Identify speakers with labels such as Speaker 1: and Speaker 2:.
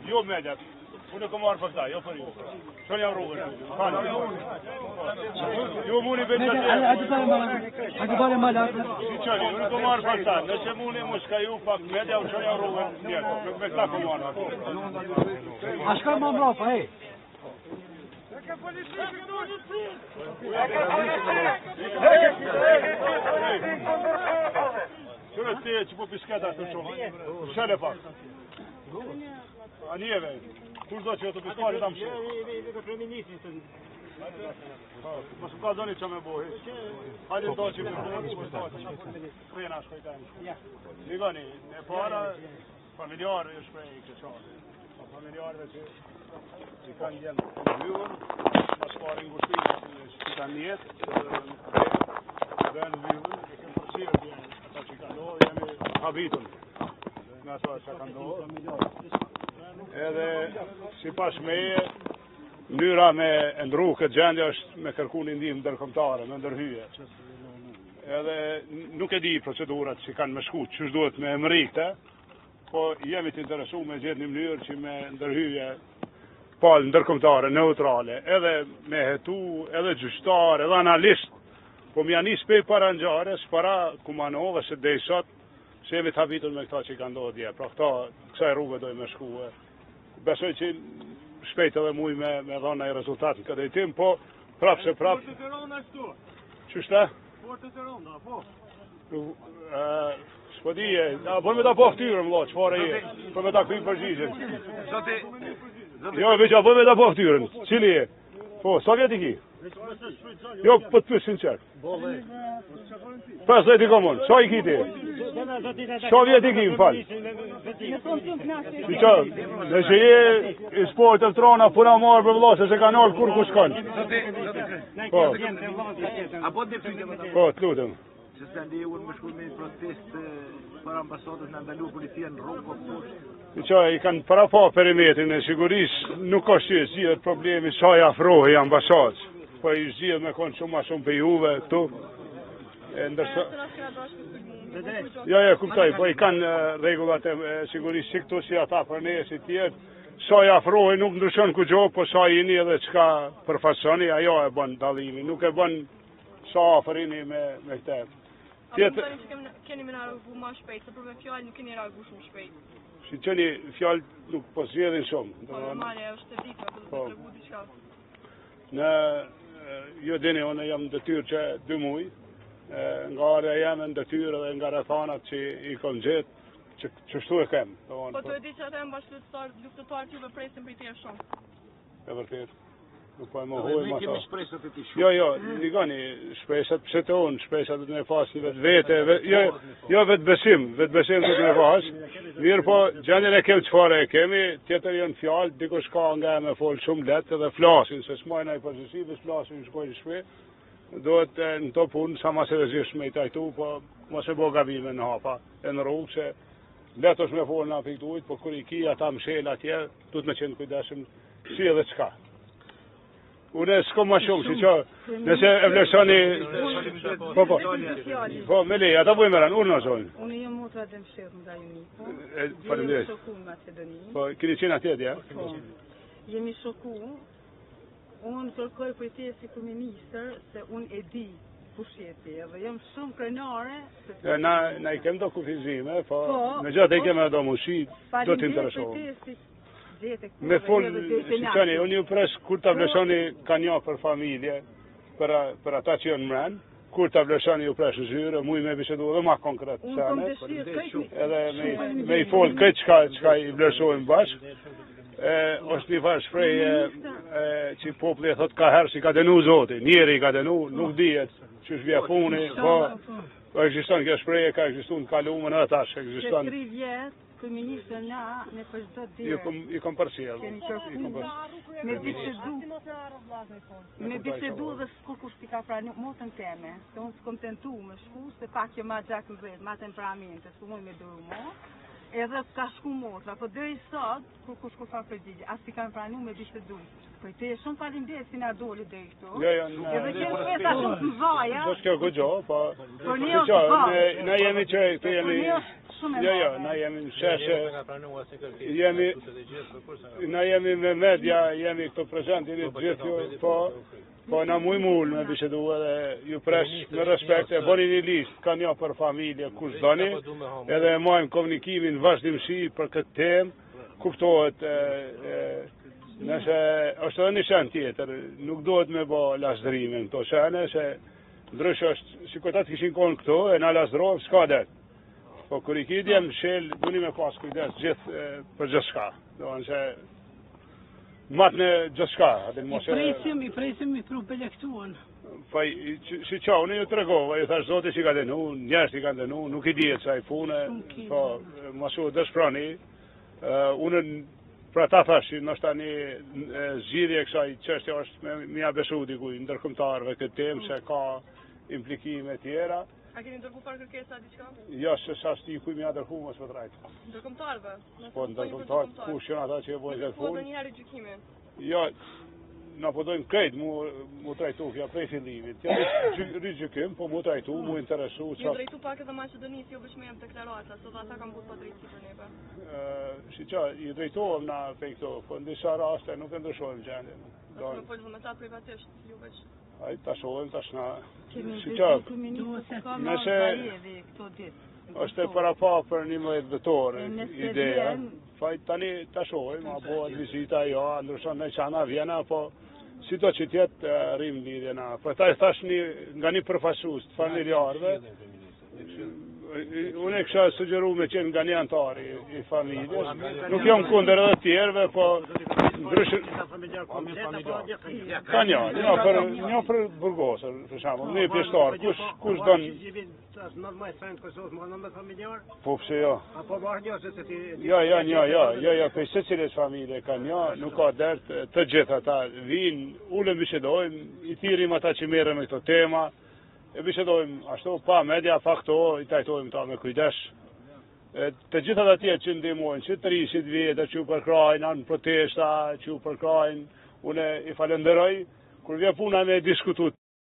Speaker 1: Jo mediat. Unë e kom marrë për këta, jo për ju. Shon jam rrugën. Ju muni vetë të
Speaker 2: Hajde bare mala.
Speaker 1: Si qëni, unë e kom marrë për këta. Nëse muni mu shka ju pak media, shon jam rrugën tjetër. Me këta kom marrë.
Speaker 2: A shka më mbrapa, e?
Speaker 1: Qërë të që po pisketa të qohë? Shele pak. A njeve, kur do që të piskari ta më shumë? Mos më ka zoni që me bohi. Hajde do që me bohi. Prena shkojtajmë. Ligoni, e para, familjarë e shprej i këqarë. Familjarëve që kanë jenë të vyvën, mas pari ngushtinë që kanë jetë, dhe në vyvën, e kemë përqirë të jenë, ata që kanë dohë, jemi habitun me ato që kanë dohë. Edhe, si pas meje, mënyra me ndru këtë gjendje është me kërku një ndihmë ndërkombëtare, me ndërhyje. Edhe nuk e di procedurat që kanë me shku, që duhet me emrikte, po jemi të interesu me gjithë një mënyrë që me ndërhyje palë ndërkombëtare, neutrale, edhe me hetu, edhe gjyqtar, edhe analist, po më janë nisë pej para ngjarjes, para kumanove se deri sot, se jemi të habitur me këta që i kanë ndodhur dje. Pra këta, kësaj rrugë dojmë me shku. Besoj që shpejt edhe muj me dhona i rezultat në këtë drejtim, po prapë se prapë.
Speaker 3: Portët e rona këtu.
Speaker 1: Qështë?
Speaker 3: Portët e rona, po.
Speaker 1: S'po dije, po me ta po ftyrën, vëlla, çfarë je? Po me ta kryjm përgjigjen. Jo, veç po me ta po ftyrën. Cili je? Po, sa vjet i ki? Jo, po të pyes sinqert. 50 i komon. Sa i ki ti? Sa vjet i ki, më fal? Nëse je i sport të trona, puna marrë për vëlla, se ka nalë kur ku shkon. Po. Po, të lutem.
Speaker 4: Që s'ka ndihur më shkull me një protest për ambasadës në ndalu policia në rrugë po
Speaker 1: I kanë para pa perimetrin e sigurisë, nuk ka që zhjith problemi sa i afrohi ambasadës, po i zhjith me konë shumë ma shumë për juve këtu. Ja, kuptoj, po i kanë regullat e sigurisë si këtu si ata për ne, si tjetë, sa i afrohi nuk ndryshon ku gjo, po sa i një dhe qka përfasoni, ajo e bën dalimi, nuk e bën sa aferini me këte.
Speaker 5: A më tani që keni me në argu ma shpejt, se për me fjallë nuk keni argu shumë shpejt.
Speaker 1: Si qeni fjallë nuk po zgjedhin shumë.
Speaker 5: Po normale, është të ditë, për të regu diqka.
Speaker 1: Në, jo dini, unë jam në detyrë që 2 muj, nga arja jam në detyrë dhe nga rrethanat që i kom gjetë, që shtu e kem.
Speaker 5: Po të e di që ata e mbashkëtar, luftëtar t'juve presin për i tje shumë.
Speaker 1: E vërtet. Nuk po e mohoj ma ta. Jo, ligoni, shpresat pse të unë, shpresat të me pas një vete, jo vetë besim të me pas, mirë po gjendjen e kem qëfare e kemi, tjetër janë fjallë, dikush ka nga me folë shumë letë edhe flasin, se s'majna i përgjësi, dhe flasin shkojnë shpe, dohet në to punë sa ma seriozisht me i tajtu, po mos e bo gabime në hapa, e në rrugë, se letë është me folë në apiktuit, po kur i ki ata mshel atje, du të me qenë kujdeshëm si edhe qka. Unë s'ko ma shumë, si që, nëse e vlerësoni... Po, me leja, ata bujë mëran, unë në zonë.
Speaker 6: Unë jam motra dhe mshirë nga Uniko.
Speaker 1: Jemi
Speaker 6: shoku në Macedoni.
Speaker 1: Po, kini qenë atjet, ja?
Speaker 6: Po, jemi shoku. Unë kërkoj për ti si ministër, se unë e di kush jeti, edhe jam shumë krenare.
Speaker 1: Na i kem do kufizime, po, me gjatë e kem e do mushit, do t'interesohë. Me folë, si qëni, unë ju pres kur të vleshoni ka një për familje, për ata që janë mrenë, kur të vleshoni ju pres zhyre, muj me bisedu edhe ma konkret sene, edhe me i folë këtë qka i vleshojnë bashkë, është një farë shpreje që popli e thot ka herë si ka denu zoti, njeri i ka denu, nuk dijet që shvje puni, po ekziston kjo shpreje, ka ekzistu në kalumën edhe tash, ekziston.
Speaker 6: kryeministër na në për çdo
Speaker 1: I kom përcjell.
Speaker 6: keni kërku me bisedu dhe kur kush t'i ka pranu motën teme, se unë s'kom tentu me shku, se pak që ma 16, ma temperamente, s'ku moj me duru mo, edhe ka shku motra, po deri sot, kur kush kur fa përgjigje, as t'i kanë pranu me bisedu. Po i te shumë faleminderit si na doli deri këtu. Edhe kjo festa shumë të vaja.
Speaker 1: Do s'kjo gëgjo, po...
Speaker 6: Por një është vaja.
Speaker 1: Na jemi që këtu jemi... Na jemi në sheshe... Na jemi me media, jemi këtu prezent, jemi të gjithë ju, po na mull me bisedu edhe ju presh me respekt, e boni një listë, ka një për familje, kush doni, edhe e majmë komunikimin vazhdimësi për këtë temë, kuptohet... Nëse është edhe një shen tjetër, nuk duhet me bo lasdrime në këto shene, se ndrysh është, si këtat kishin konë këto, e na lasdrojmë, s'ka det. Po kër I kidjem, shel, duni me pas kujdes gjithë për gjithë shka. Do në se, matë në gjithë shka.
Speaker 7: I presim i pru belektuan.
Speaker 1: Pa, si qa, unë ju të regova, I thash zote që I ka denu, njerës I ka denu, nuk I dijet sa I fune, po, masu dëshprani, unë pra ta thash, nështë ta një zgjidhje kësaj çështje është me ja besu dikuj ndërkombëtarëve këtë temë se ka implikime tjera.
Speaker 5: A keni ndërku farë kërkesa diçka?
Speaker 1: Jo, se sa sti kuj me ja dërku mos më trajtë.
Speaker 5: Ndërkombëtarëve?
Speaker 1: Po ndërkombëtarët, kush janë ata që e bojnë këtë
Speaker 5: Po
Speaker 1: punë?
Speaker 5: do njëherë gjykimin.
Speaker 1: Jo, na po dojmë krejt mu trajtu kja prej fillimit. Ja gjykim, po mu trajtu, mu interesu.
Speaker 5: Ju drejtu pak edhe Maqedonisë, jo veç me jam deklarata, sot ata kanë bërë pa drejtësi për neve.
Speaker 1: Si qa, I drejtohem na pe këto, po në disa raste nuk e ndryshojmë gjendjen.
Speaker 5: Nëse më folë me ta privatisht, ju veç.
Speaker 1: Ai ta shohim tash na.
Speaker 6: Kemi
Speaker 1: Si qa,
Speaker 6: nëse
Speaker 1: është e para pa për 11 dhjetor
Speaker 6: nëse
Speaker 1: ideja.
Speaker 6: vjen-
Speaker 1: Fajt tani ta shohim, a bëhet vizita jo, a ndryshon në qana vjena, po si do që tjetë rrim lidhjena. Po ta thash nga një përfaqësues të familjarëve, unë e kisha sugjeru me qenë nga një antari I familjes, nuk jam kundër edhe tjerëve, po ndryshën ka një për burgosër, për shembull, një pjesëtar, kush don po pse jo? Jo, për secilës familje ka një, nuk ka dert, të gjithë ata vinë, ulem bisedojmë, I thirim ata që merren me këto tema, e bisedojmë ashtu pa media, pa këto, I trajtojmë ta me kujdes. Të gjitha të tjetë që ndihmojnë, që të risit vjetër, që u përkrajnë, anë protesta, që u përkrajnë, une I falenderoj, kur vje puna me diskutu